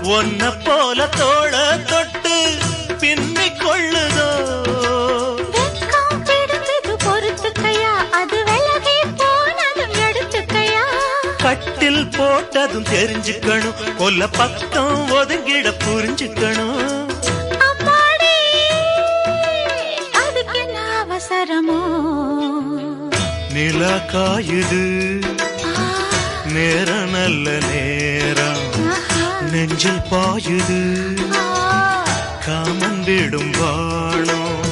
ஒன்ன போல தோள தொட்டு பின்னிக் கொள்ளுதோ வெட்கம் பிடிச்சது பொறுத்துக்கையா அது விலகி போனதும் எடுத்துக்கையா கட்டில் போட்டதும் தெரிஞ்சுக்கணும் கொல்ல பக்கம் ஒதுங்கிட புரிஞ்சுக்கணும் அம்மாடி அதுக்கு என்ன அவசரமோ நிலா காயுது நேரம் நல்ல நேரம் நெஞ்சில் பாயுது காமன் விடும் வாணம்